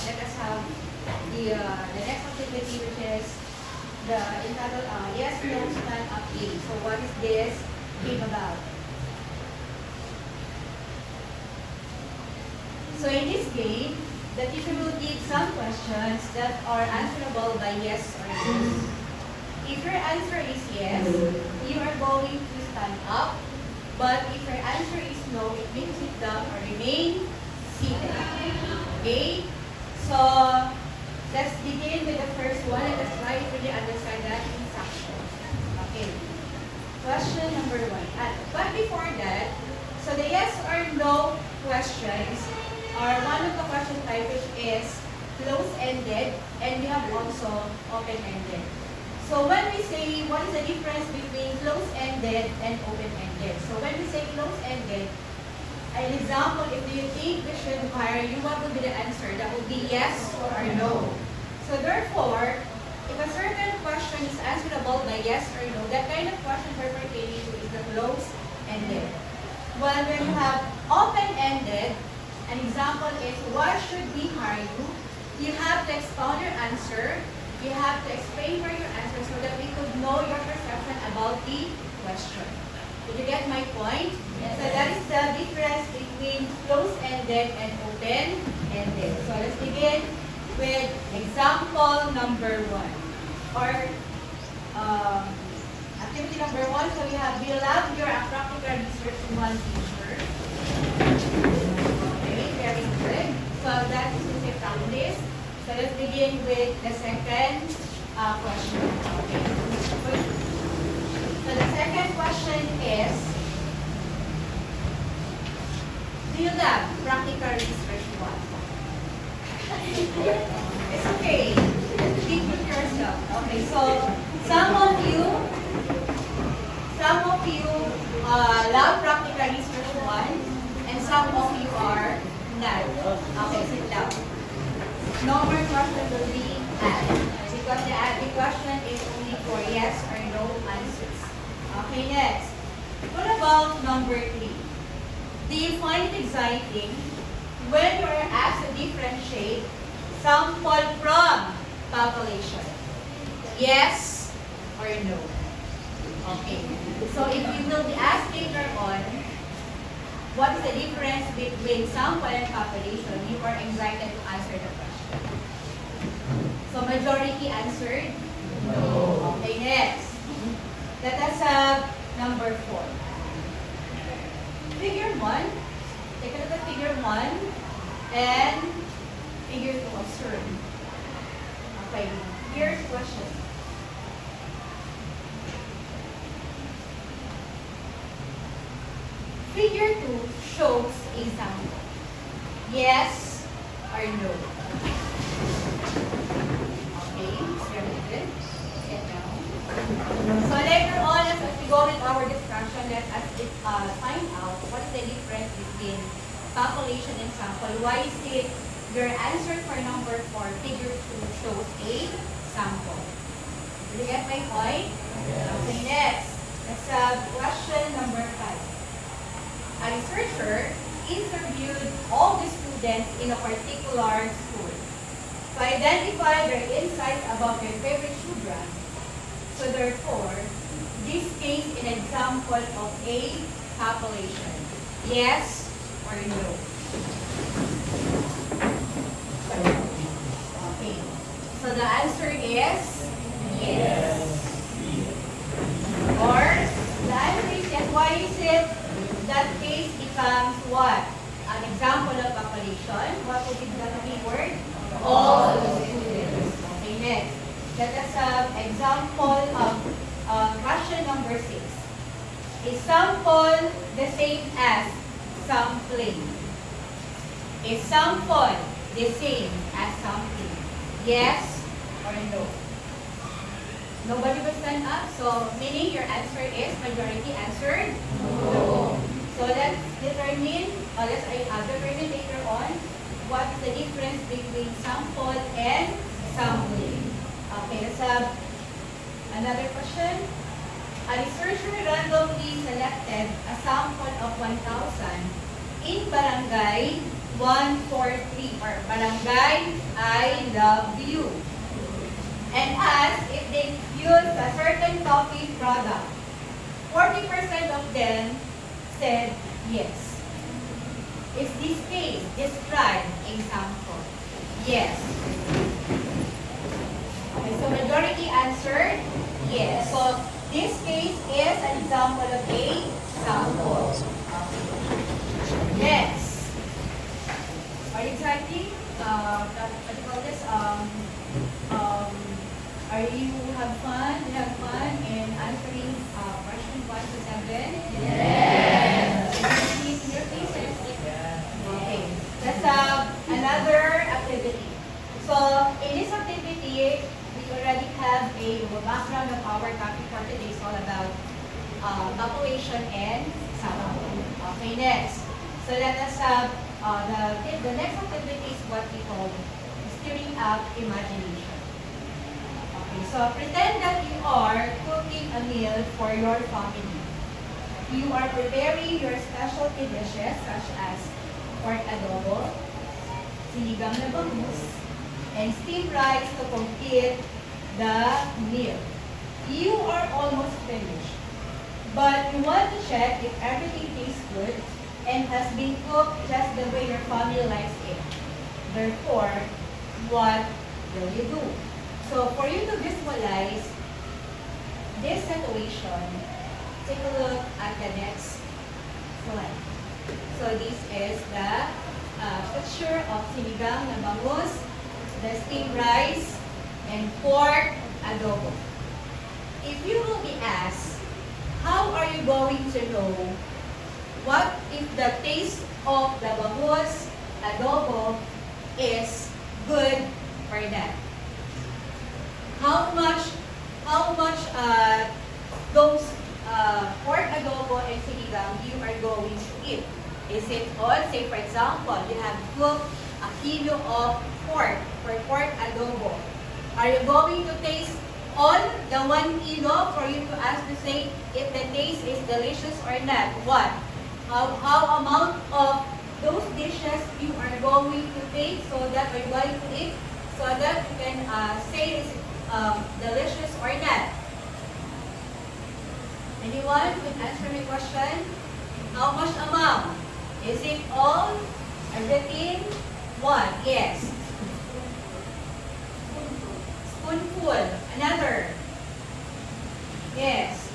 let us have the next activity, which is the entitled Yes, No, Stand Up Game. So what is this game about? So in this game, the teacher will give some questions that are answerable by yes or no. If your answer is yes, you are going to stand up. But if your answer is no, it means sit down or remain seated. Okay? So let's begin with the first one. Let us try to really understand that instruction. Okay. Question number 1. But before that, so the yes or no questions are one of the question type which is close-ended, and we have also open-ended. So when we say what is the difference between close-ended and open-ended? So when we say close-ended, an example, if you think we should hire you, what would be the answer? That would be yes or no. So therefore, if a certain question is answerable by yes or no, that kind of question we're pertaining to is the close-ended. While when you have open-ended, an example is, why should we hire you? You have to expound your answer. You have to explain for your answer so that we could know your perception about the question. Did you get my point? Yes. So that is the difference between close-ended and open-ended. So let's begin with example number 1. Or activity number 1. So we have, we love your practical research one teacher. Very good. So that is a practice. So let's begin with the second question. Okay. So the second question is, do you love practical research one? It's okay. Think with yourself. Okay. So some of you love practical research one, and some of you are not. Okay, sit down. No more question will be asked because the question is only for yes or no answers. Okay, next. What about number 3? Do you find it exciting when you are asked to differentiate sample from population? Yes or no? Okay. So if you will be asked later on, what is the difference between sample and population, you are excited to answer the question. So majority answered no. Okay, next. Let us have number 4. Figure 1. Take a look at figure 1 and figure 2. Observe. Okay, here's the question. Figure 2 shows a sample. Yes or no? Okay, very good. Sit down. So later on, as we go with our discussion, let us find out what is the difference between population and sample. Why is it your answer for number 4, figure 2 shows a sample? Did you get my point? Yes. Okay, next. Let's have question number 5. A researcher interviewed all the students in a particular school to identify their insights about their favorite children. So therefore, this case an example of a population. Yes or no? Okay. So the answer is yes. Or the answer is yes. Why is it? That case becomes what? An example of population. What would be the keyword? All the students. Okay, next. Let us have example of question number 6. Is sample the same as sampling? Is sample the same as sampling? Yes or no? Nobody will stand up. So meaning your answer is majority answered no. So let's determine later on what is the difference between sample and sampling. Okay, let's have another question. A researcher randomly selected a sample of 1,000 in barangay 143 or Barangay I Love You. And asked if they use a certain coffee product. 40% of them said yes. Is this case described example? Yes. Okay, so majority answered yes. So this case is an example of a sample. Yes. Are you excited? What do you call this? Are you have fun? You have fun in answering question 1 to 7? Yes. In your faces? Okay. That's another activity. So in this activity, we already have a background of our topic for today. It's all about population and sample. Okay, next. So let us have the next activity is what we call stirring up imagination. Okay, so pretend that you are cooking a meal for your family. You are preparing your specialty dishes such as pork adobo, sinigang na bangus, and steamed rice to complete the meal. You are almost finished, but you want to check if everything tastes good and has been cooked just the way your family likes it. Therefore, what will you do? So for you to visualize this situation, take a look at the next slide. So this is the picture of sinigang na bangus, the steamed rice, and pork adobo. If you will be asked, how are you going to know what if the taste of the bangus adobo is good for that? How much those pork adobo and sinigang you are going to eat? Is it all, say for example, you have cooked a kilo of pork for pork adobo. Are you going to taste all the 1 kilo for you to ask to say if the taste is delicious or not? What? How amount of those dishes you are going to take so that you're going to eat so that you can say it's delicious or not? Anyone could answer my question? How much amount? Is it all? Everything? One. Yes. Spoonful. Another. Yes.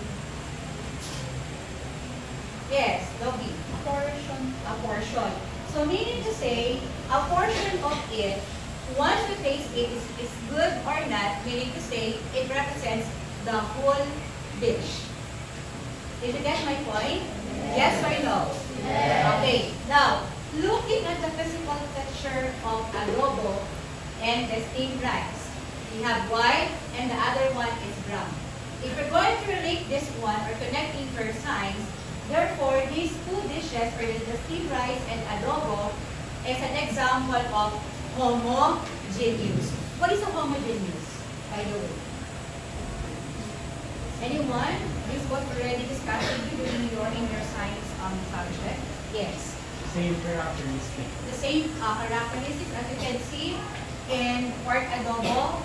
Yes. Dobby. A portion. A portion. So meaning to say, a portion of it, once you taste it, is good or not, meaning to say, it represents the whole dish. Did you get my point? Yes or no? Yes. Okay. Now, looking at the physical texture of adobo and the steamed rice, we have white and the other one is brown. If you're going to relate this one or connect inter signs, therefore, these two dishes, or the steamed rice and adobo, is an example of homogeneous. What is a homogeneous, by the way? Anyone? This was already discussed with you during your inner science subject. Yes. Same characteristic. The same characteristics, as you can see in pork adobo,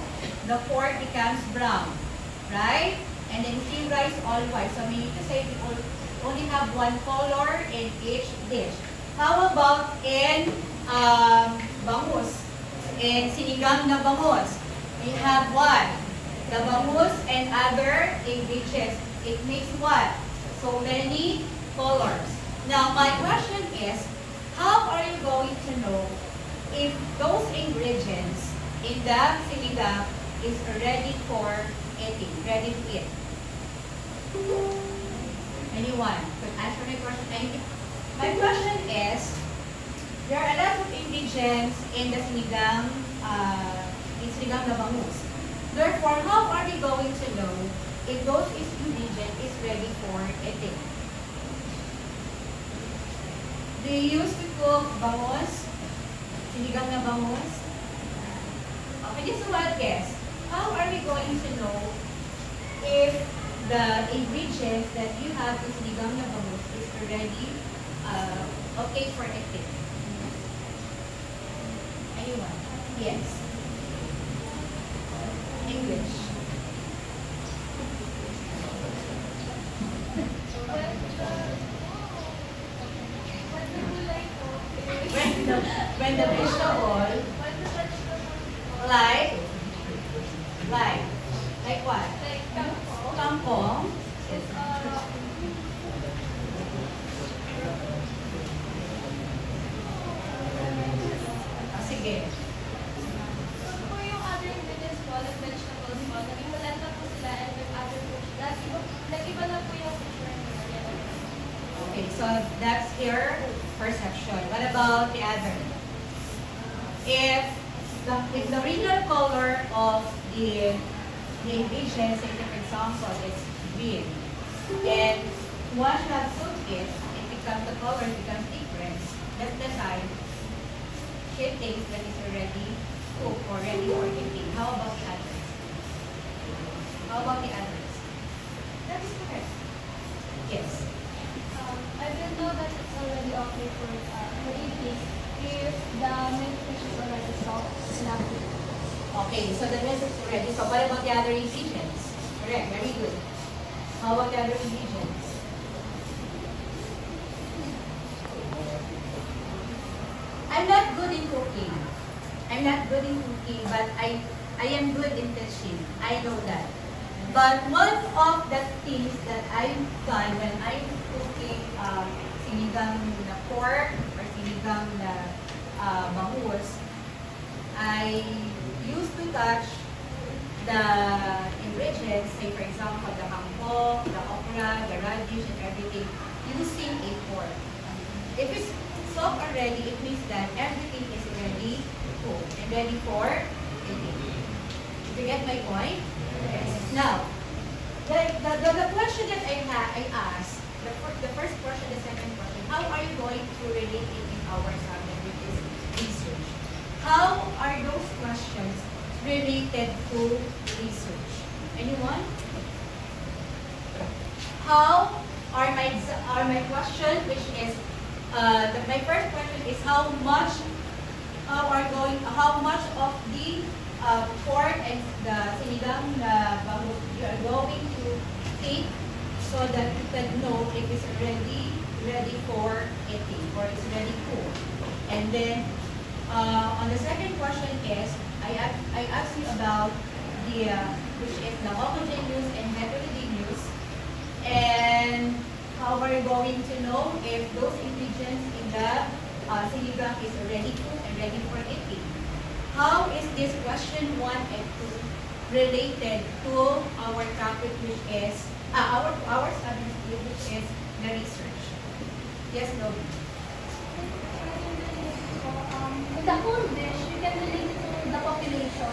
the pork becomes brown, right? And then steamed rice all white. So meaning to say we only have one color in each dish. How about in bangus? In sinigang na bangus, we have what? The bangus and other ingredients. It makes what? So many colors. Now, my question is, how are you going to know if those ingredients in the sinigang is ready for eating, ready to eat? Anyone could answer my question? My question is, there are a lot of ingredients in the sinigang na bangus. Therefore, how are we going to know if those ingredients is ready for eating? Do you use to cook bangus? Sinigang na bangus? Okay, just a wild guess. How are we going to know if the ingredients that you have in sinigang na bangus is already okay for eating? Anyone? Yes. English. When the vegetable, like, like what? Kangkong. Sige. Po yung other ingredients po, like vegetables po, naging malanta po sila and with other foods. Nag-iba na po yung picture nila. Okay, so that's your perception. What about the other? If the original color of the ingredients, say for example, it's green, and once you have cooked it, the color becomes different. That's the time she thinks that it's already cooked or ready for eating. How about the others? How about the others? That is correct. Yes. I will know that it's already okay for eating if the milk fish is already soft enough. Okay, so the message is already. So what about the other ingredients? Correct, very good. How about the other ingredients? I'm not good in cooking. But I am good in teaching. I know that. But one of the things that I've done when I'm cooking sinigang na pork or sinigang na bangus, I used to touch the ingredients, say for example, the kangkong, the okra, the radish, and everything, using a fork. If it's soft already, it means that everything is ready cooked and ready for eating. Did you get my point? Yes. Now, the question that I asked, the first question, the second question, how are you going to relate it in our subject, which is research? How are those questions related to research? Anyone? How are my question, which is my first question is how much of the pork and the sinigang na bangus you are going to take so that you can know if it's ready for eating or it's ready cooked. And then on the second question is I asked you about the which is the homogeneous and heterogeneous, and how are you going to know if those ingredients in the sinigang is already cooked and ready for eating? How is this question 1 and 2 related to our topic, which is our subject, which is the research? Yes, no. The whole dish, you can relate it to the population.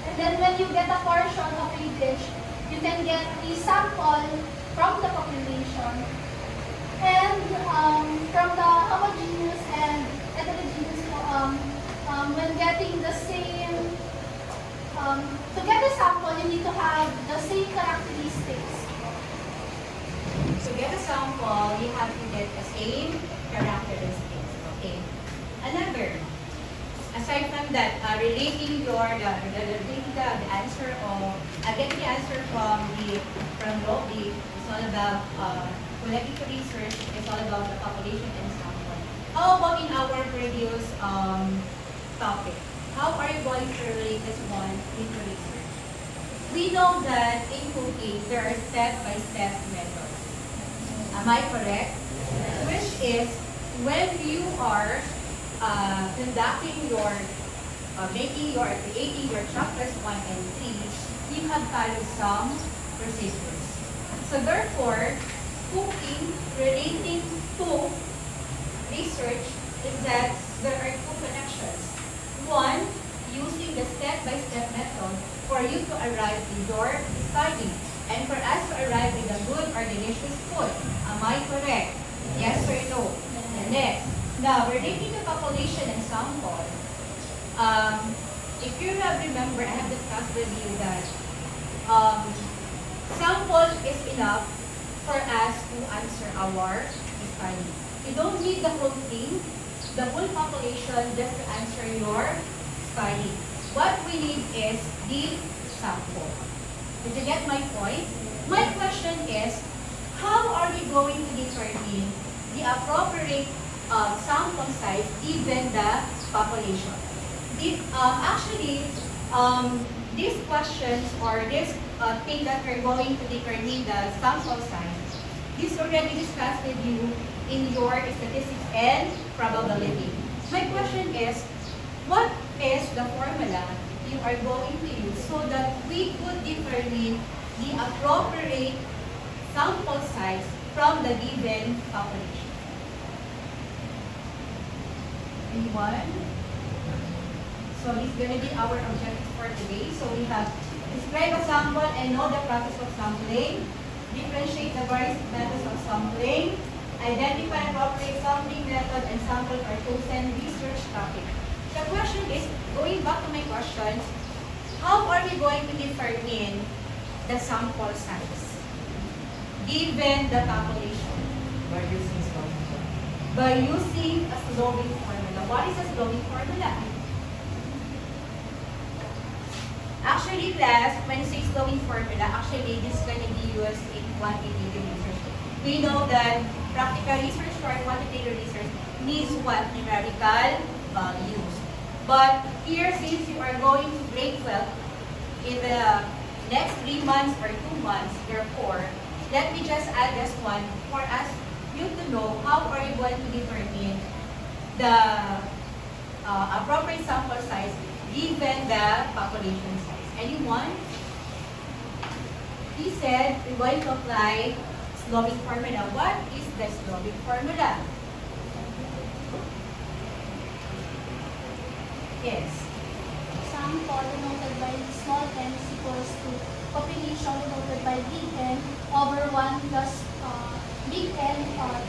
And then when you get a portion of a dish, you can get a sample from the population. And from the homogeneous and heterogeneous, when getting the same, to get a sample, you need to have the same characteristics. To get a sample, you have to get the same characteristics. Okay. Another, aside from that, relating the answer of getting the answer from Robbie is all about collecting research. It's all about the population and sample. How about in our previous topic? How are you going to relate this one into research? We know that in cooking there are step-by-step methods. Am I correct? Which is when you are conducting your creating your chapters 1 and 3, you have followed some procedures. So therefore, cooking relating to research is that there are 2 connections. One, using the step-by-step method for you to arrive in your study and for us to arrive with a good or delicious food. Am I correct? Yes or no? And next, now relating to population and sample, if you have remember, I have discussed with you that sample is enough for us to answer our study. You don't need the whole thing, the whole population, just to answer your study. What we need is the sample. Did you get my point? My question is, how are we going to determine the appropriate sample size given the population? These questions or this thing that we're going to determine the sample size, this already discussed with you in your statistics and probability. My question is, what is the formula you are going to use so that we could determine the appropriate sample size from the given population? Anyone? So this is going to be our objective for today. So we have describe a sample and know the process of sampling, differentiate the various methods of sampling, identify appropriate sampling method, and sample for chosen research topic. The question is, going back to my questions, how are we going to determine the sample size given the population? By using slowing. By using a slowing formula. What is a slowing formula? Actually, class, when you say slowing formula, actually this is going to be used in quantitative research. We know that practical research or quantitative research needs what? Numerical values. But here, since you are going to grade 12 in the next 3 months or 2 months, therefore, let me just add this one for us you to know how are you going to determine the appropriate sample size given the population size. Anyone? He said we're going to apply slowing formula. What is the slowing formula? Yes. Sample denoted by small n is equals to population denoted by big N over 1 plus big N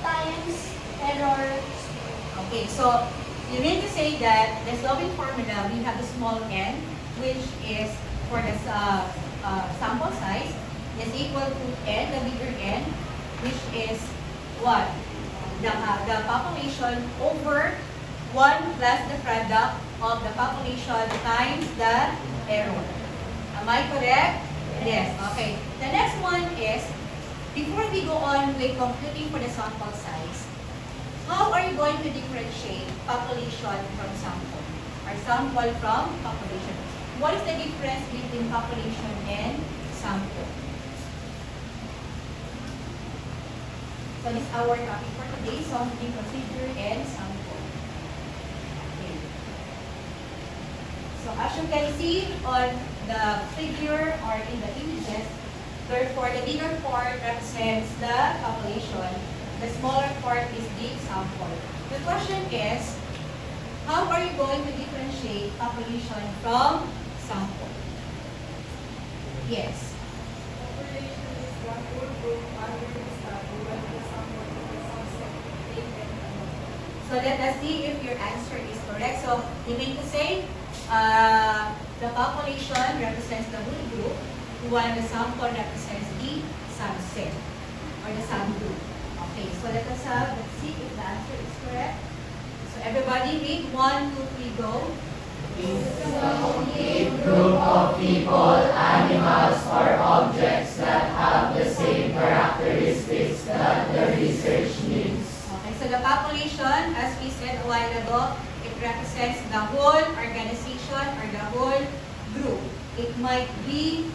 times error. Okay, so you mean to say that the slowing formula, we have the small n, which is for the sample size, is equal to n, the bigger n, which is what? The population over 1 plus the product of the population times the error. Am I correct? Yes. Okay. The next one is, before we go on with computing for the sample size, how are you going to differentiate population from sample? Or sample from population? What is the difference between population and sample? So this is our topic for today, sampling procedure and sample. Okay. So as you can see on the figure or in the images, therefore the bigger part represents the population, the smaller part is the sample. The question is, how are you going to differentiate population from sample? Yes. Population is the whole group under the study, while the sample is the subset taken alone. So let us see if your answer is correct. So you mean to say the population represents the whole group, while the sample represents the subset or the subgroup. Okay, so let's see if the answer is correct. So everybody read 1, 2, 3, go. A group of people, animals, or objects that have the same characteristics that the research needs. Okay, so the population, as we said a while ago, it represents the whole organization or the whole group. It might be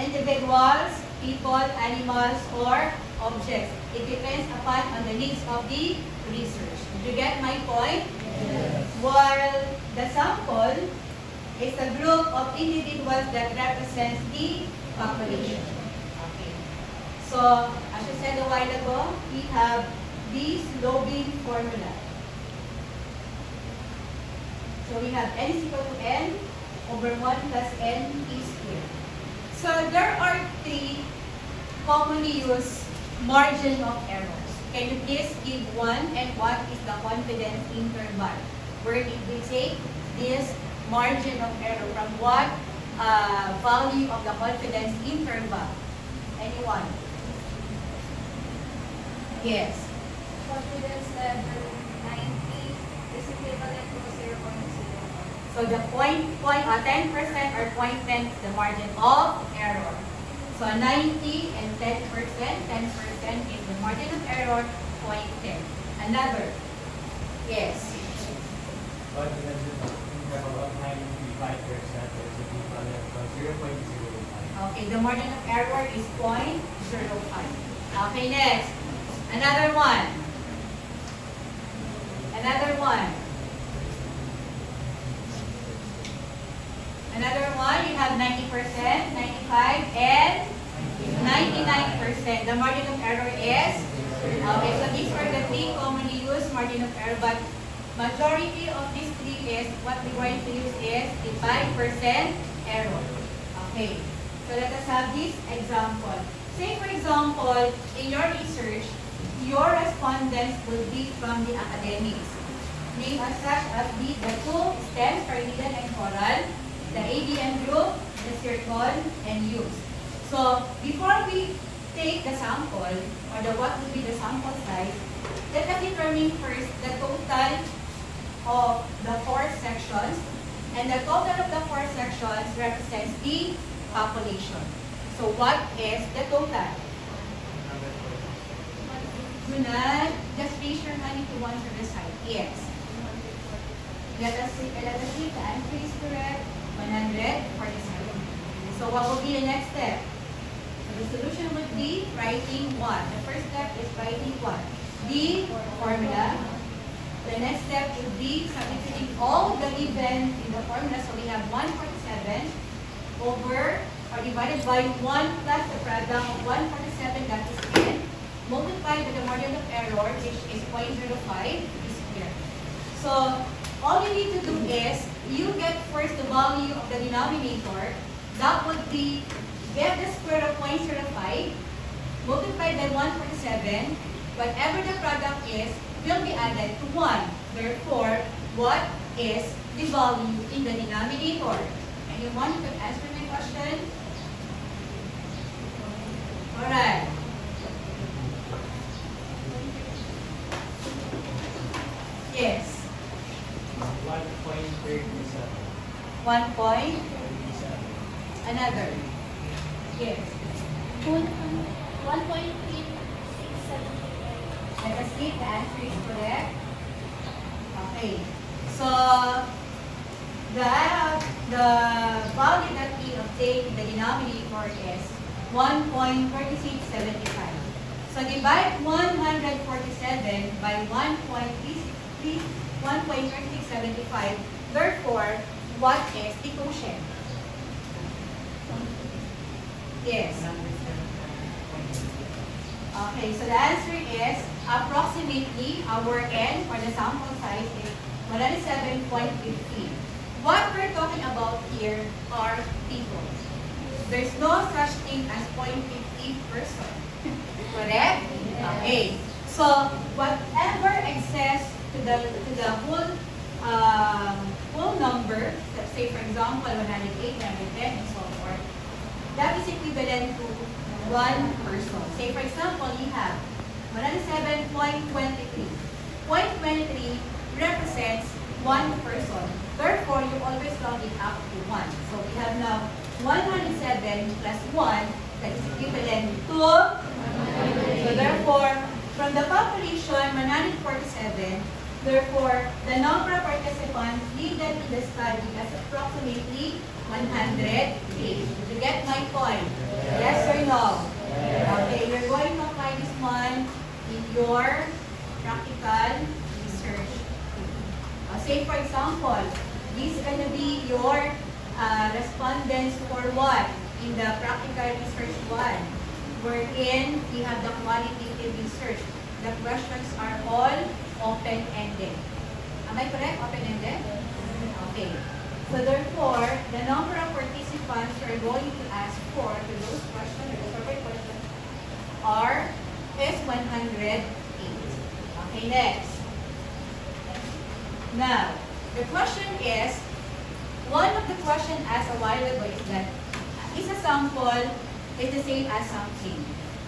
individuals, people, animals, or objects. It depends upon on the needs of the research. Did you get my point? Yes. While the sample is a group of individuals that represents the population. Okay. So, as I said a while ago, we have the sloping formula. So we have n is equal to n over 1 plus n t squared. So there are 3 commonly used margin of errors. Can you please give one, and what is the confidence interval where it will take this margin of error from what value of the confidence interval? Anyone? Yes. Confidence level 90 is equivalent to 0.0. So the 10% or 0.10 is the margin of error. So 90 and 10% is the margin of error, 0.10. Another. Yes. But when you have about 95%, there's a difference of 0.05. Okay, the margin of error is 0.05. Okay, next. Another one. Another one. Another one, you have 90%, 95, and 99%. The margin of error is, okay, so these are the three commonly used margin of error, but majority of these three is, what we're going to use is the 5% error. Okay, so let us have this example. Say for example, in your research, your respondents will be from the academics. Name as such as the two stems, pyramidal and coral, the ABM group, the circle, and use. So before we take the sample, or what will be the sample size, let us determine first the total of the 4 sections, and the total of the 4 sections represents the population. So what is the total? Do not just raise your hand if you want to decide. Yes. Let us see if the answer is correct. 147. So what will be the next step? So the solution would be writing 1. The first step is writing 1. The formula. The next step would be substituting all the given in the formula. So we have 147 over or divided by 1 plus the product of 147, that is 10, multiplied by the margin of error, which is 0.05, is here. So all you need to do is, you get first the value of the denominator. That would be, get the square root of 0.05, multiplied by 147, whatever the product is, will be added to 1. Therefore, what is the value in the denominator? Anyone who can answer my question? Alright. Yes. 1.37. 1 point. Another. Yes. 1.8675. Let us see if the answer is correct. Okay. So the value that we obtained in the denominator is 1.3675. So divide 147 by 1.3675. Therefore, what is the quotient? Yes. Okay, so the answer is approximately our n, or the sample size, is 107.50. What we're talking about here are people. There's no such thing as 0.50 person. Correct? Okay. So whatever excess to the whole number, let's say for example 108, 110, and so forth, that is equivalent to 1 person. Say for example, you have 107.23. 0.23 represents 1 person. Therefore, you always round it up to 1. So we have now 107 plus 1, that is equivalent to, so therefore, from the population 147, therefore, the number of participants needed in the study is approximately 108. Did you get my point? Yes or no? Okay, you're going to apply this one in your practical research. Say for example, this is going to be your respondents for what? In the practical research one, wherein we have the qualitative research. The questions are all open-ended. Am I correct? Open-ended? Okay. So therefore, the number of participants you are going to ask for to those questions, or the survey questions, is 108. Okay, next. Now, the question is, one of the questions asked a while ago is that, is a sample is the same as something?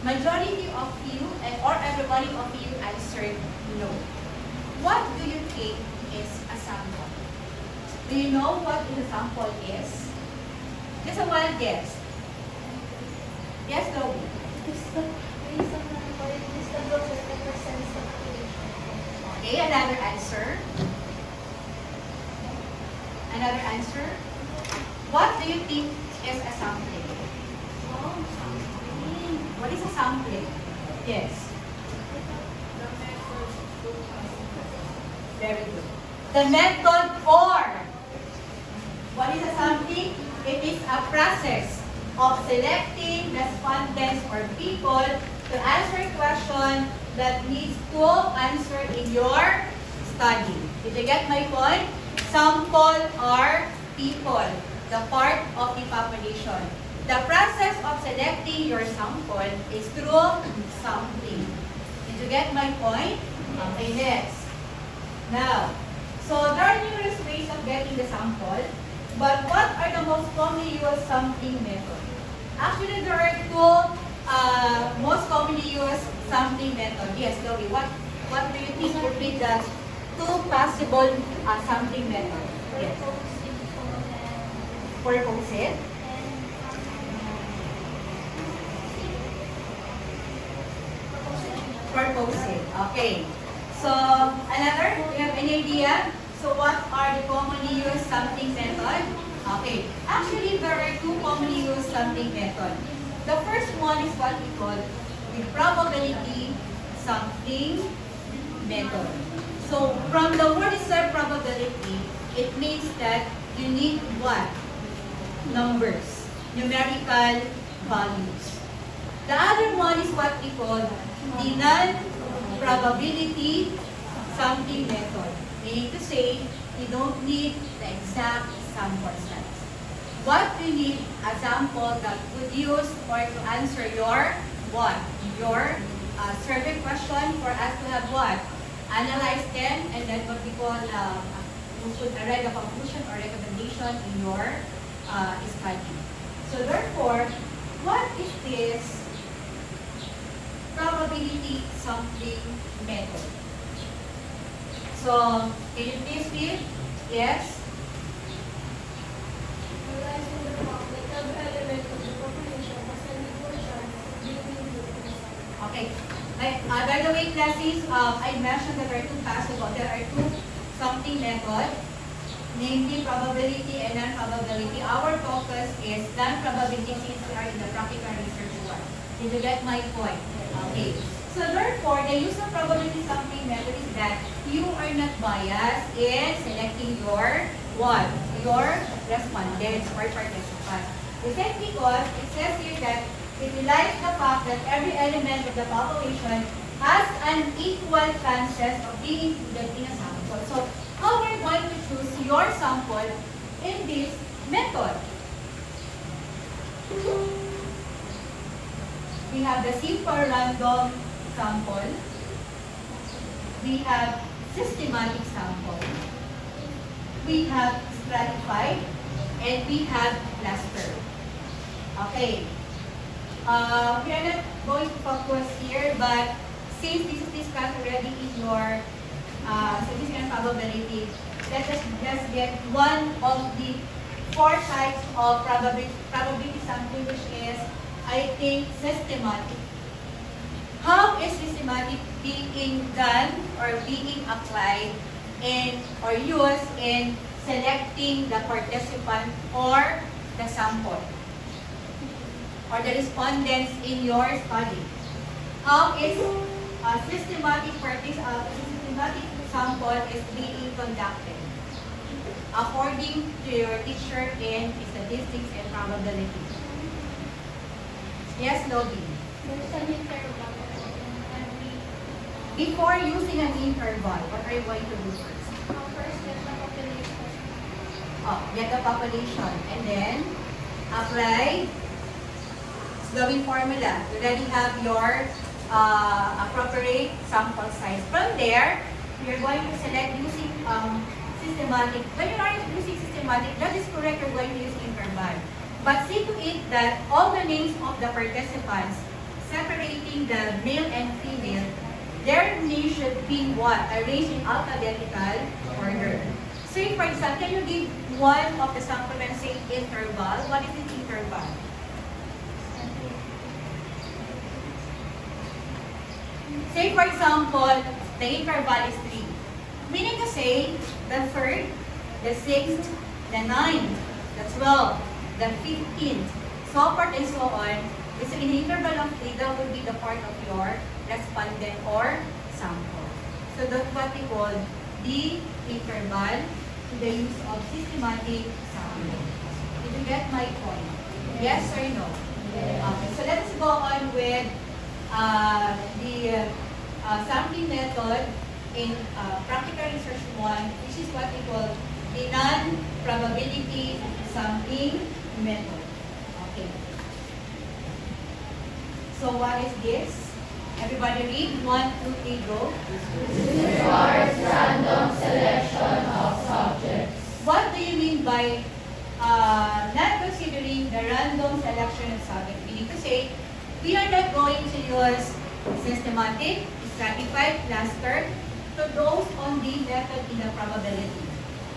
Majority of you, or everybody of you answered no. What do you think is a sample? Do you know what the sample is? Just a wild guess. Yes, Toby? It's the reason why it is the group that represents the population. Okay, another answer. Another answer. What do you think is a sampling? Oh, something. What is a sampling? Yes. The method to Very good. The method or what is a sampling? It is a process of selecting respondents or people to answer a question that needs to answer in your study. Did you get my point? Sample are people, the part of the population. The process of selecting your sample is through sampling. Did you get my point? Okay, next. Now, so there are numerous ways of getting the sample, but what are the most commonly used sampling methods? Actually, there are two most commonly used sampling methods. Yes, Chloe, what do you think would be the two possible sampling methods? Yes. Purposive. Purposive. Okay. So, another? Do you have any idea? So, what are the commonly used sampling methods? Okay. Actually, there are two commonly used sampling methods. The first one is what we call the probability sampling method. So, from the word itself, probability, it means that you need what? Numbers, numerical values. The other one is what we call the non-probability sampling method. Meaning to say, you don't need the exact sample size. What you need, a sample that would use or to answer your what? Your survey question for us to have what? Analyze them and then what we call you should arrive a conclusion or recommendation in your study. So therefore, what is this probability sampling method? So, can you please read? Yes? analyzing the fact that every element of the population has an equal chance of being included. Okay. By the way, classes, I mentioned that there are two possible. There are two sampling methods, namely probability and non-probability. Our focus is non-probability since we are in the practical research work. Did you get my point? Okay. So therefore, the use of probability sampling method is that you are not biased in selecting your what? Your respondents or participants. This is because it says here that it relies the fact that every element of the population has an equal chances of being included in a sample. So how are you going to choose your sample in this method? We have the simple random sample. We have systematic sample. We have stratified. And we have cluster. Okay. We are not going to focus here, but since this is discussed already in your statistical probability, let us just get one of the four types of probability sampling, which is, I think, systematic. How is systematic being done or being applied in or used in selecting the participant or the sample or the respondents in your study? How is a systematic sample is being conducted according to your teacher in statistics and probability? Yes, Lobby. There's an interval in every. Before using an interval, what are you going to do first? First, get the population. Get the population and then apply Slowing formula. You already have your appropriate sample size. From there, you're going to select using systematic. When you are using systematic, that is correct, you're going to use interval. But see to it that all the names of the participants, separating the male and female, their names should be what? Arranged in alphabetical order. Say for example, can you give one of the sample and say interval? What is an interval? Say for example, the interval is 3. Meaning to say, the 3rd, the 6th, the 9th, the 12th, the 15th, so forth and so on. Is in the interval of 3, that would be the part of your respondent or sample. So that's what we call the interval to the use of systematic sampling. Did you get my point? Yes or no? Okay, so let's go on with the sampling method in practical research 1, which is what we call the non-probability sampling method. Okay. So what is this? Everybody read. 1, 2, 3, go. Requires random selection of subjects. What do you mean by not considering the random selection of subjects? Meaning to say, we are not going to use systematic, stratified, cluster to those on the method in the probability.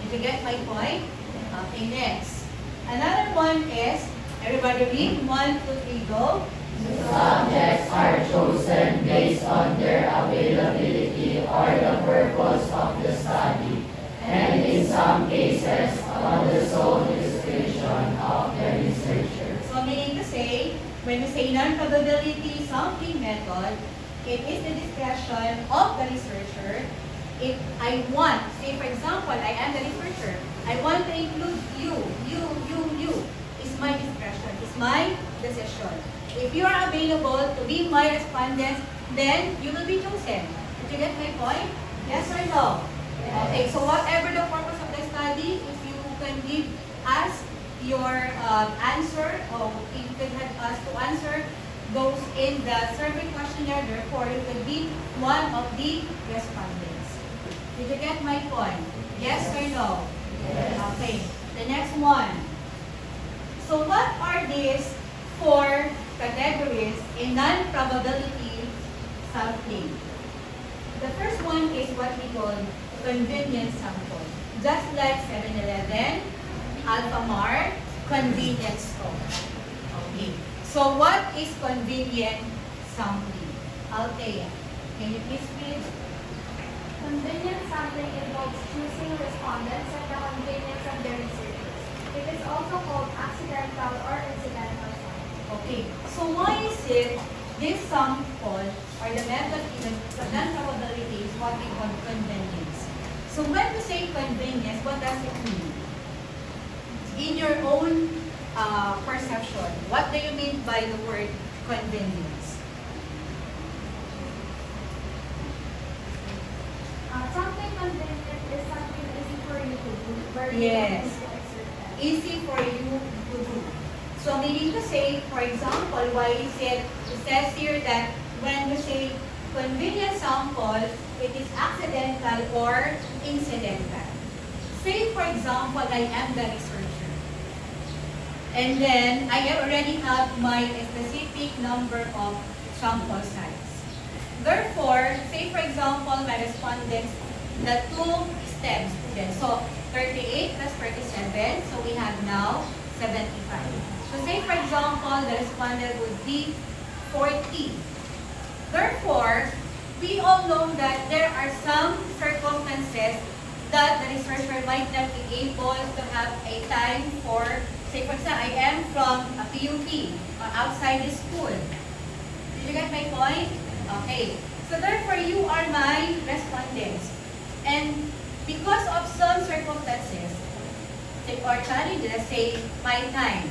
Did you get my point? Okay, next. Another one is, everybody read. 1, 2, 3, go. Subjects are chosen based on their availability or the purpose of the study, and in some cases, on the sole discretion of the researcher. So meaning to say, when we say non-probability sampling method, it is the discretion of the researcher. If I want, say for example, I am the researcher, I want to include you. It's my discretion, it's my decision. If you are available to be my respondents, then you will be chosen. Did you get my point? Yes or no? Okay, so whatever the purpose of the study, if you can give us your answer, or if you can help us to answer those in the survey questionnaire, therefore you can be one of the respondents. Did you get my point? Yes or no? Yes. Okay, the next one. So what are these 4 categories in non-probability sampling? The first one is what we call convenience sample. Just like 7-Eleven, Alphamart, convenience store. Okay. So what is convenient sampling? Althea, can you please read? Convenience sampling involves choosing respondents at the convenience of their researchers. It is also called accidental or incidental sampling. Okay. So why is it this sample or the method in the non-probability is what we call convenience? So when we say convenience, what does it mean? In your own perception, what do you mean by the word convenience? Something convenient is something easy for you to do. Very Yes. easy to exercise. Easy for you to do. So meaning to say, for example, why is it says here that when we say convenient sample, it is accidental or incidental. Say for example, I am the researcher. And then I already have my specific number of sample size. Therefore, say for example, my respondents, the 2 STEM students. So 38 plus 37, so we have now 75. So say for example, the respondent would be 40. Therefore, we all know that there are some circumstances that the researcher might not be able to have a time for, say for example, I am from a PUP, outside the school. Did you get my point? Okay. So therefore, you are my respondents. And because of some circumstances, or challenges, say, my time,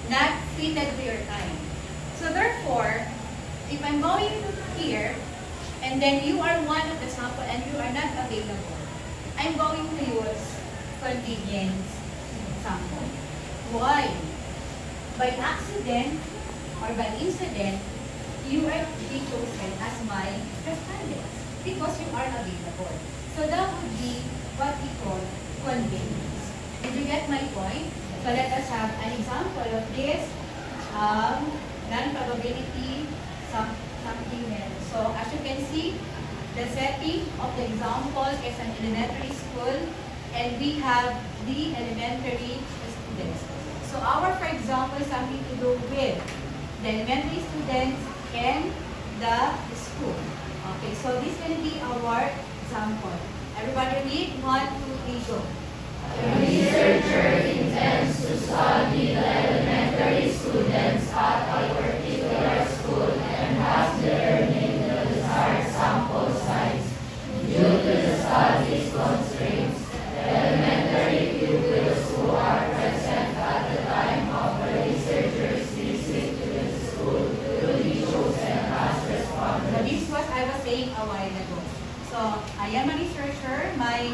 not fitted to your time. So therefore, if I'm going here, and then you are one of the sample and you are not available, I'm going to use convenience sample. Why? By accident or by incident, you are to be chosen as my respondents because you are available. So that would be what we call convenience. Did you get my point? So let us have an example of this non-probability sampling method. So as you can see, the setting of the example is an elementary school, and we have the elementary students. So our, for example, something to do with the elementary students and the school. Okay, so this is going to be our example. Everybody read 1, 2, 3, go. The researcher intends to study the elementary students at a particular school and has determined the desired sample size. Due to the study's constraints, the elementary pupils who are present at the time of the researcher's visit to the school will be chosen as So respondents. this is what I was saying a while ago. So I am a researcher. My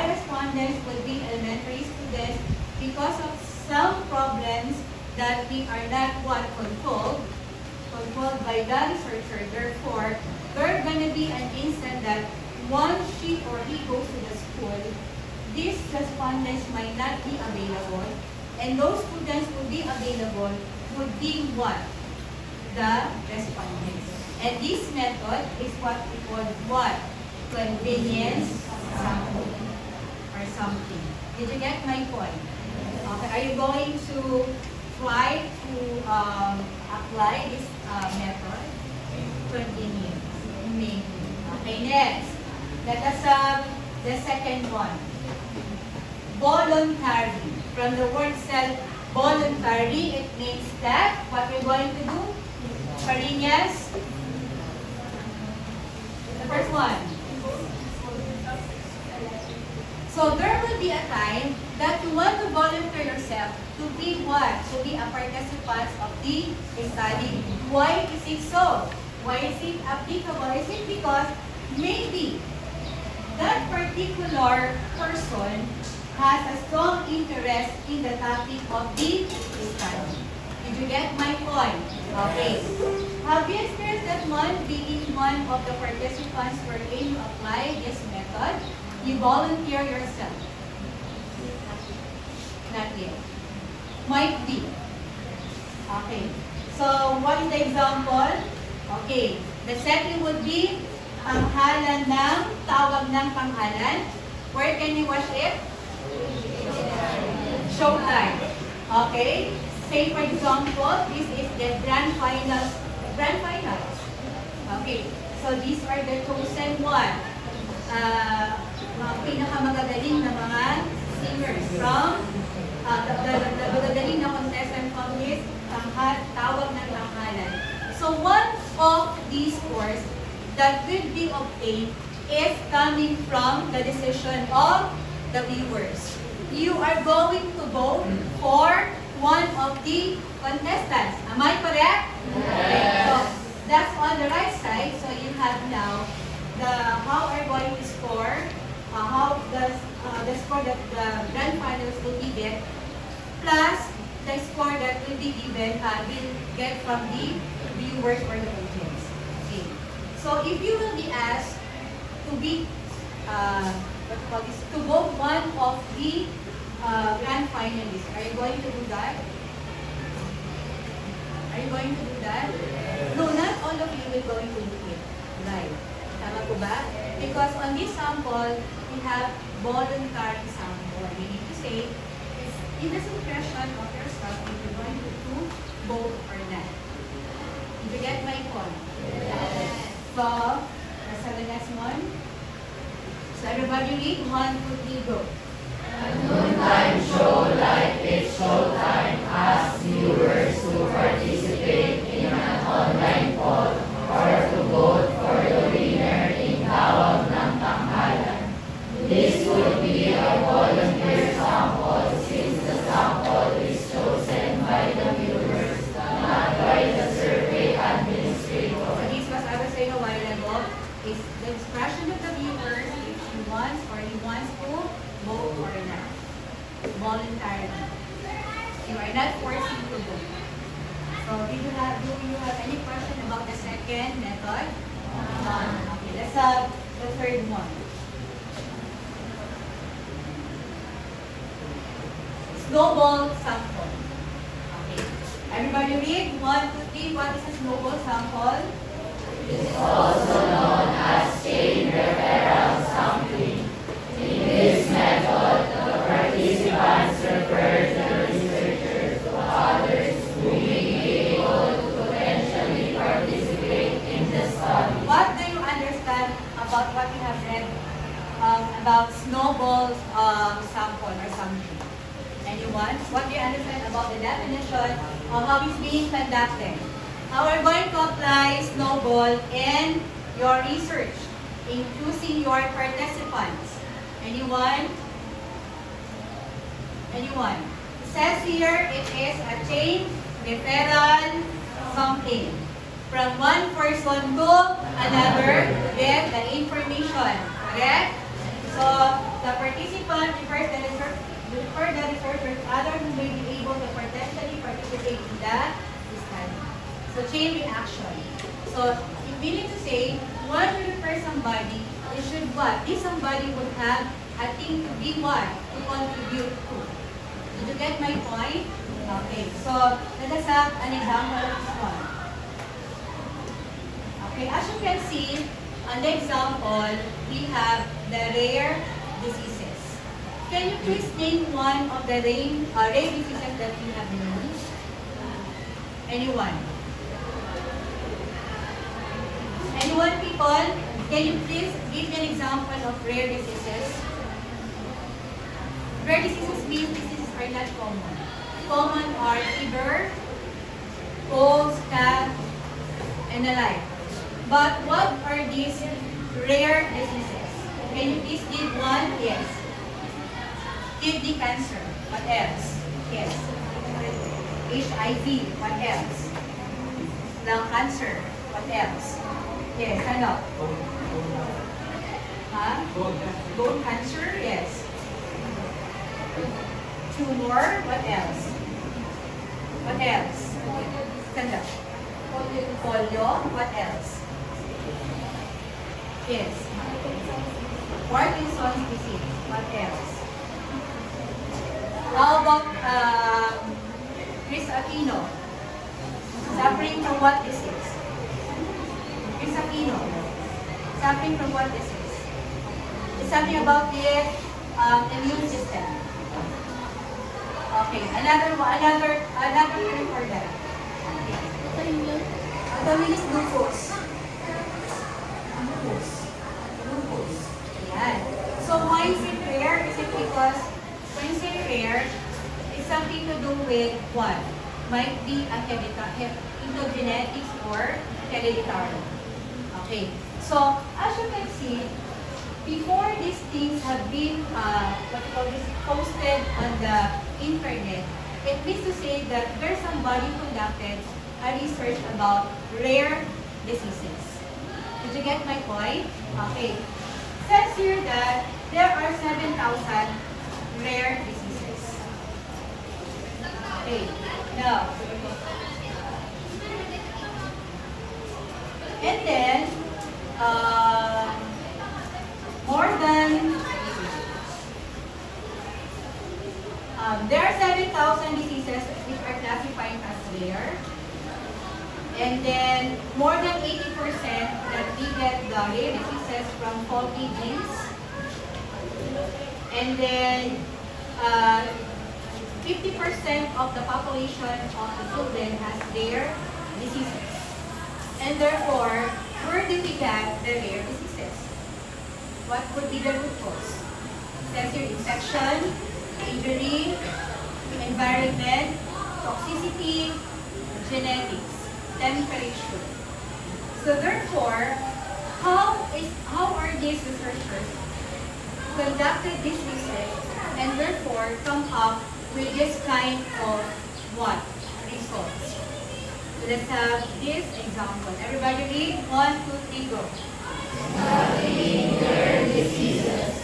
respondents would be elementary students because of some problems that we are not controlled by the researcher. Therefore, there going to be an instant that once she or he goes to the school, these respondents might not be available, and those students will be available would be what? The respondents. And this method is what we call what? Convenience sample or something. Did you get my point? Okay, are you going to try to apply this method? Convenience. Maybe. Okay, next. Let us have the second one. Voluntary. From the word itself, voluntary, it means that what we're going to do? Carinias. The first one. So there will be a time that you want to volunteer yourself to be what? To be a participant of the study. Why is it so? Why is it applicable? Is it because maybe that particular person has a strong interest in the topic of the study? Did you get my point? Okay. Have you experienced that one being one of the participants wherein you apply this method? You volunteer yourself. Not yet. Might be. Okay. So, what is the example? Okay. The setting would be panghalan ng, tawag ng panghalan. Where can you watch it? Showtime. Okay. Say, for example, this is the grand finals. Grand finals. Okay. So, these are the chosen one. Mga pinakamagagaling na mga singers from the magagaling na contestant from this tawag ng tanghalan. So one of these scores that will be obtained is coming from the decision of the viewers. You are going to vote for one of the contestants. Am I correct? Okay. So that's on the right side. So you have now how are going to score, how the score that the grand finals will be get, plus the score that will be given, will get from the viewers or the audience. Okay. So if you will be asked to be, to vote one of the grand finalists, are you going to do that? Are you going to do that? No, not all of you will going to do it. Right. Tama po ba? Because on this sample, we have voluntary sample. Meaning to say, it's in the impression of yourself if you're going to vote or not. Did you get my point? Yes. So, let's have the next one. So everybody read 1, 2, 3, go. A noontime show like it's showtime asks viewers to participate in an online poll or to vote for the winner in tawag ng tanghalan. This would be a volunteer sample since the sample is chosen by the viewers, not by the survey administrator. So this was, I was saying a while ago, is the expression of the viewers if she wants or he wants to vote or not. Voluntarily. You are not forcing to vote. So do you have any question about the second method? None. Okay, let's have the third one. Snowball sample. Okay. Everybody read 1, 2, 3. What is a snowball sample? It's also known as chain referral sampling. In this one. What do you understand about the definition of how it's being conducted? Now we're going to apply snowball in your research in choosing your participants. Anyone? Anyone? It says here it is a chain referral something. From one person to another with the information. Correct? So the participant refers the researcher to others who may be able to potentially participate in the study. So chain reaction. So you meaning to say, once you refer somebody, it should what? This somebody would have a thing to be what? To contribute to. Did you get my point? Okay. So let us have an example of this one. Okay, as you can see, on the example, we have the rare diseases. Can you please name one of the rare diseases that we have known? Anyone? Anyone, people? Can you please give me an example of rare diseases? Rare diseases means diseases are not common. Common are fever, colds, cough, and the like. But what are these rare diseases? Can you please give one? Yes. Kidney cancer. What else? Yes. HIV. What else? Lung cancer. What else? Yes. Ano? Huh? Bone cancer? Yes. Tumor. What else? What else? Stand up. Polio. What else? Yes. Parkinson's disease. What else? How about Chris Aquino? Suffering from what disease? Chris Aquino. Suffering from what disease? It's something about the immune system. Okay. Another term for that. Autoimmune is lupus. Lupus. Ayan. So why is it rare? Is it because when you say rare, it's something to do with what? Might be a into genetics or hereditary. Okay. So as you can see, before these things have been posted on the internet, it means to say that there's somebody conducted a research about rare diseases. Did you get my point? Okay. It says here that there are 7,000 rare diseases. Okay. Now, and then, more than, there are 7,000 diseases which are classified as rare. And then, more than 80% that we get the rare diseases from faulty genes. And then, 50% of the population of the children has rare diseases. And therefore, where do we get the rare diseases? What would be the root cause? It says here, infection, injury, environment, toxicity, genetics, temperature. So therefore, how are these researchers conducted this research and therefore come up with this kind of what? Results. So let's have this example. Everybody read. 1, 2, 3, go. Studying rare diseases.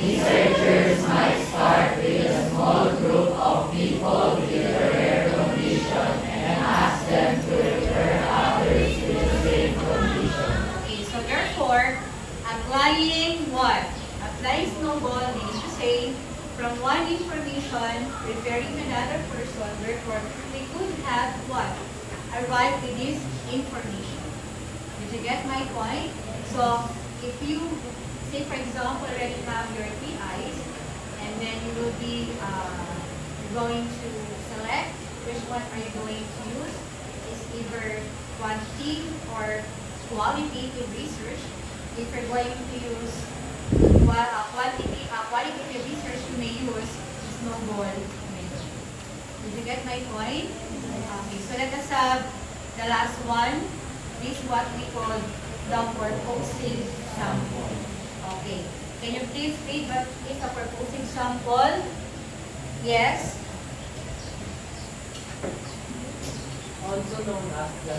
Researchers might start with a small group of people with a rare condition and ask them to refer others with the same condition. Okay, so therefore, applying what? Applying snowball means to say, from one information referring to another person, therefore, we could have what? Arrive with this information. Did you get my point? So, if you, say for example, already have your 3 eyes, and then you will be going to select which one are you going to use. It's either quantity or qualitative research. If you're going to use qualitative research, you may use snowball method. you get my point? Okay, so let us have the last one. This is what we call the proposing sample. Okay. Can you please read what is a proposing sample? Yes? Also known as the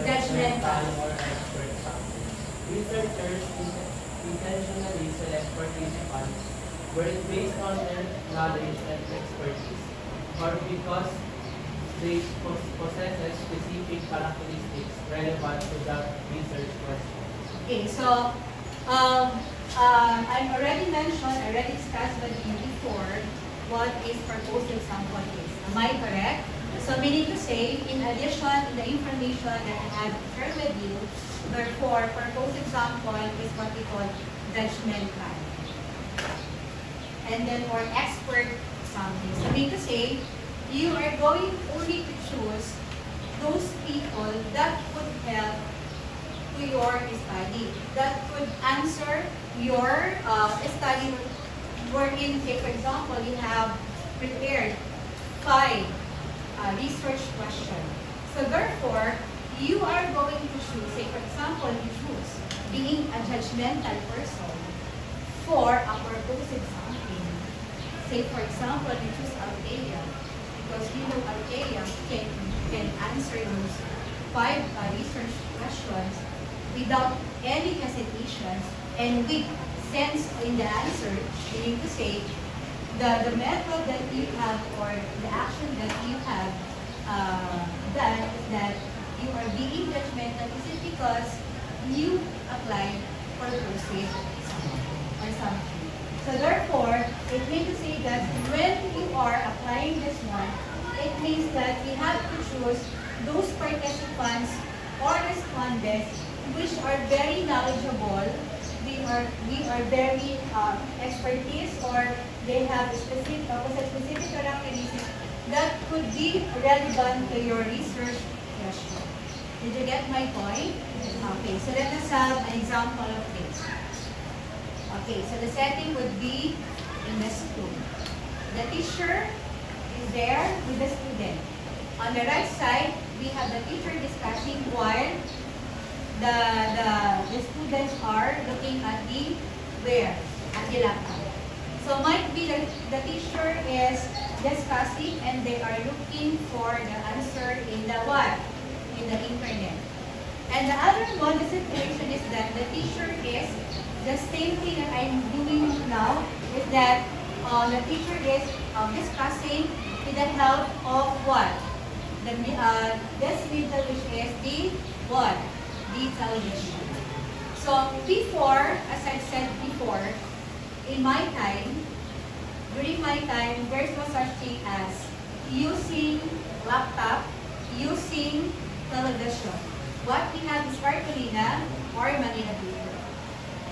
Judgmental or expert sample. Researchers intentionally select participants were it based on their knowledge and expertise, or because they possess specific characteristics relevant to the research question. Okay, so I already discussed with you before what is proposing sample is. Am I correct? So meaning to say, in addition to the information that I have shared with you, therefore, proposing sample is what we call judgmental. And then for expert sample. So meaning to say, you are going only to choose those people that would help to your study, that could answer your study wherein, say for example, you have prepared 5 research questions. So therefore, you are going to choose, say for example, you choose being a judgmental person for a proposing something. Say for example, you choose Althea because you know Althea can answer those 5 research questions without any hesitations and with sense in the answer, meaning to say, the method that you have or the action that you have done is that you are being judgmental. Is it because you applied for pursuit or something? So therefore, it means to say that when you are applying this one, it means that we have to choose those participants or respondents which are very knowledgeable, we are very expertise, or they have specific characteristics that could be relevant to your research question. Did you get my point? Okay, so let us have an example of this. Okay, so the setting would be in the school. The teacher is there with the student. On the right side, we have the teacher discussing while the students are looking at the at the laptop. So might be the teacher is discussing and they are looking for the answer in the what? In the internet. And the other one, the situation is that the teacher is, the same thing that I'm doing now, is that the teacher is discussing with the help of what? This middle, which is the what? The television. So before, as I said before, in my time, during my time, there's no such thing as using laptop, using television. What we have is Cartolina or Manila paper.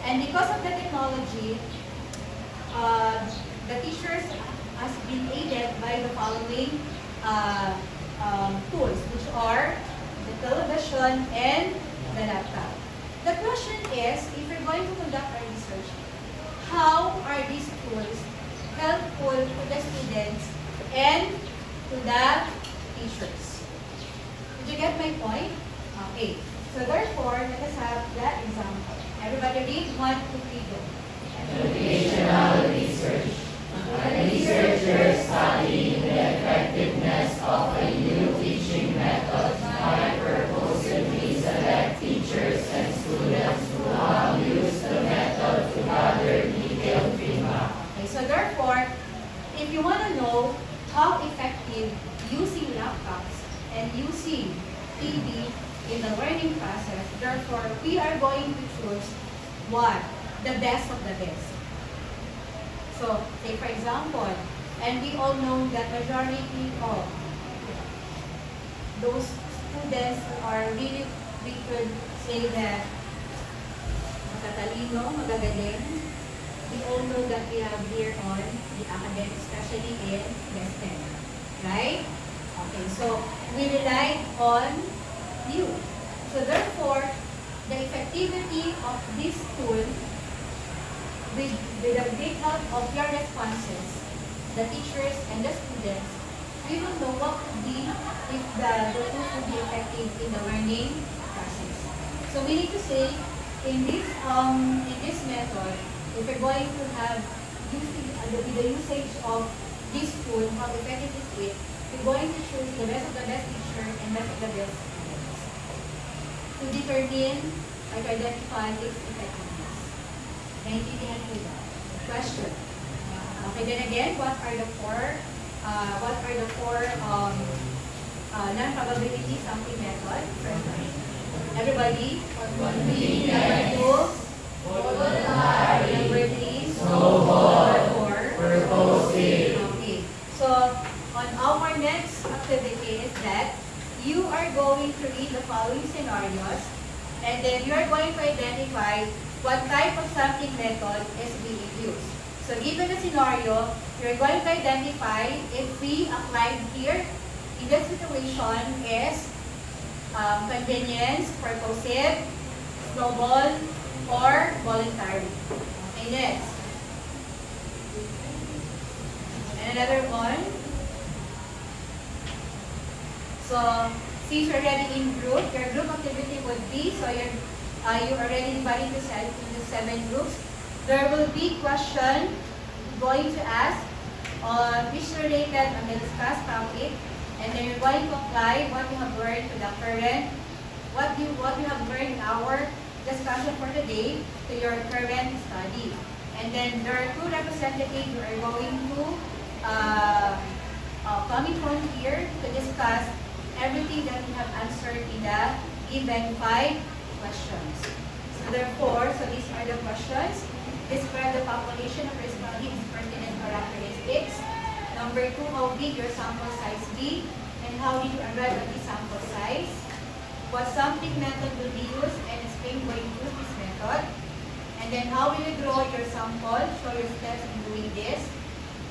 And because of the technology, the teachers has been aided by the following tools, which are the television and the laptop. The question is, if you're going to conduct a research, how are these tools helpful to the students and to the teachers? Did you get my point? Okay. So therefore, let us have that example. Everybody read 1, 2, 3, go. Educational research. A researcher studying the effectiveness of a new teaching method might purposely select teachers and students who have used the method to gather detailed feedback. Okay, so therefore, if you want to know how effective using laptops and using TV in the learning process, therefore, we are going to choose what? The best of the best. So, say for example, and we all know that majority of those students who are really, we could say that matatalino, magagaling, we all know that we have here on the academic, especially in STEM. Right? Okay, so we rely on you. So therefore, the effectivity of this tool with the great help of your responses, the teachers and the students, we will know what would be if the tools would be effective in the learning process. So we need to say in this method, if we're going to have the usage of this tool, how effective is it, we're going to choose the best of the best teacher and best of the best students to determine or to identify its effectiveness. Naintindihan po ba? Question. Okay, then again, what are the four non-probability sampling method? First one. Everybody? Number two. Number three. Number four. Purposive. Okay. So, on our next activity is that you are going to read the following scenarios and then you are going to identify what type of sampling method is being used. So, given the scenario, you're going to identify if we applied here in this situation is convenience, purposive, snowball, or voluntary. Okay, next. And another one. So, since you're already in group, your group activity would be, so you already divided yourself into 7 groups. There will be question going to ask which related on the discussed topic, and then you're going to apply what you have learned to the current, what you have learned in our discussion for today to your current study. And then there are 2 representatives who are going to come in front here to discuss everything that we have answered in the given 5 questions. So therefore, these are the questions. Describe the population of responding pertinent characteristics. Number 2, how big your sample size be, and how did you arrive at this sample size? What sampling method will be used, and explain why you use this method. And then how will you draw your sample? Show your steps in doing this.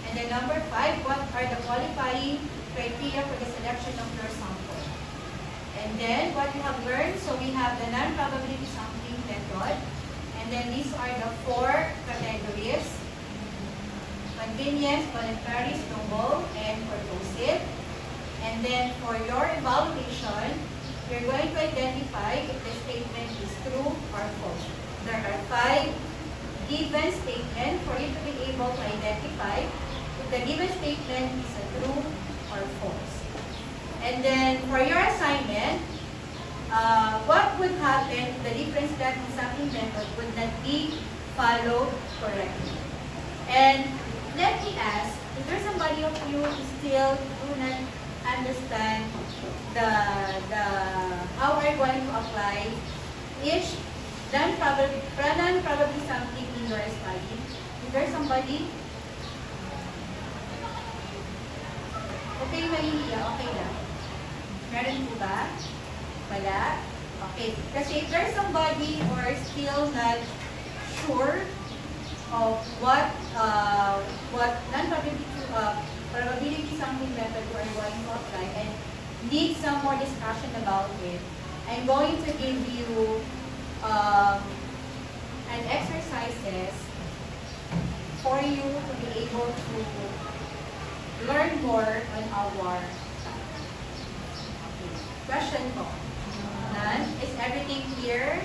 And then number 5, what are the qualifying criteria for the selection of your sample? And then what you have learned, so we have the non-probability sampling method. And then these are the 4 categories: convenience, voluntary, snowball, and purposive. And then for your evaluation, you're going to identify if the statement is true or false. There are 5 given statements for you to be able to identify if the given statement is a true or false. And then for your assignment, what would happen if the different step in sampling method would not be followed correctly? And let me ask, if there's somebody of you who still do not understand how we're going to apply each non-probability sampling in your study, is there somebody? Okay, mahihiya, okay lang. Meron po ba? Wala? Okay. Kasi if there's somebody who are still not sure of what non-probability sampling method we are going to apply and need some more discussion about it, I'm going to give you an exercises for you to be able to learn more on our topic. Okay. Question po. None? Is everything clear?